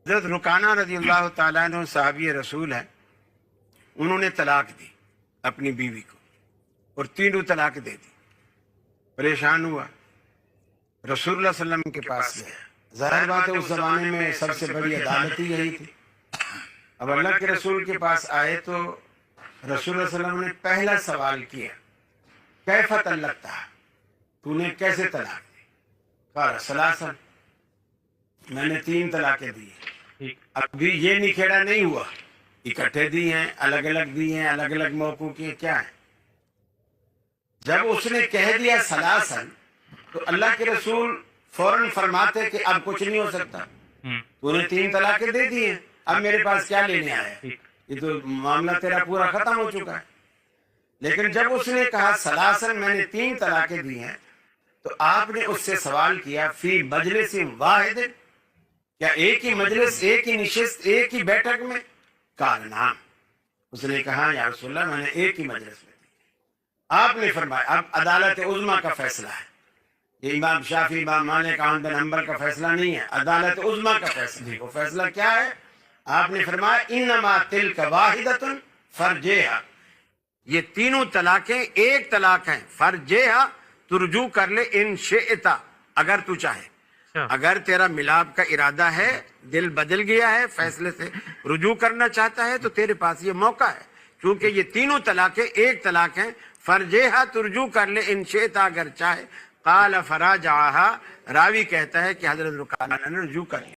حضرت رکانہ رضی اللہ تعالیٰ عنہ صحابی رسول ہیں، انہوں نے طلاق دی اپنی بیوی کو اور تینوں طلاق دے دی۔ پریشان ہوا، رسول اللہ صلی اللہ علیہ وسلم کے پاس گیا۔ ظاہر بات ہے اس زمانے میں سب سے بڑی عدالت ہی یہی تھی۔ اب اللہ کے رسول کے پاس آئے تو رسول اللہ صلی اللہ علیہ وسلم نے پہلا سوال کیا، کیف طلقتہا، تو نے کیسے طلاق دی؟ قال ثلاثا، میں نے 3 طلاقیں دی ہیں۔ ابھی یہ نکھیڑا نہیں ہوا، اکٹھے دی ہیں، الگ الگ دی ہیں، الگ الگ موقعوں کی کیا ہے۔ جب اس نے کہہ دیا ثلاثا تو اللہ کے رسول فوراً فرماتے کہ اب کچھ نہیں ہو سکتا، تو نے 3 طلاقیں دے دی ہیں، اب میرے پاس کیا لینے آیا، یہ تو معاملہ تیرا پورا ختم ہو چکا ہے۔ لیکن جب اس نے کہا ثلاثا، میں نے 3 طلاقیں دی ہیں، تو آپ نے اس سے سوال کیا فی مجلس واحد، کیا ایک ہی مجلس، ایک ہی نشست، ایک ہی بیٹھک میں؟ قال نعم، اس نے کہا یا رسول اللہ میں نے ایک ہی مجلس میں دی۔ آپ نے فرمایا اب عدالت عظمیٰ کا فیصلہ ہے، یہ امام شافعی، امام مالک، احمد بن حنبل کا فیصلہ نہیں ہے، عدالت عظمیٰ کا فیصلہ ہے۔ وہ فیصلہ کیا ہے؟ آپ نے فرمایا انما تلک واحدۃ فرجیہا، یہ تینوں طلاقیں ایک طلاق ہیں، فرجیہا، تو رجوع کر لے ان شئتا، اگر تو چاہے، اگر تیرا ملاپ کا ارادہ ہے، دل بدل گیا ہے، فیصلے سے رجوع کرنا چاہتا ہے تو تیرے پاس یہ موقع ہے، چونکہ یہ تینوں طلاقیں ایک طلاق ہیں۔ فرجیہا، تو رجوع کر لے ان شئتا، اگر چاہے۔ قال فراجعہا، راوی کہتا ہے کہ حضرت رکانہ نے رجوع کر لیا۔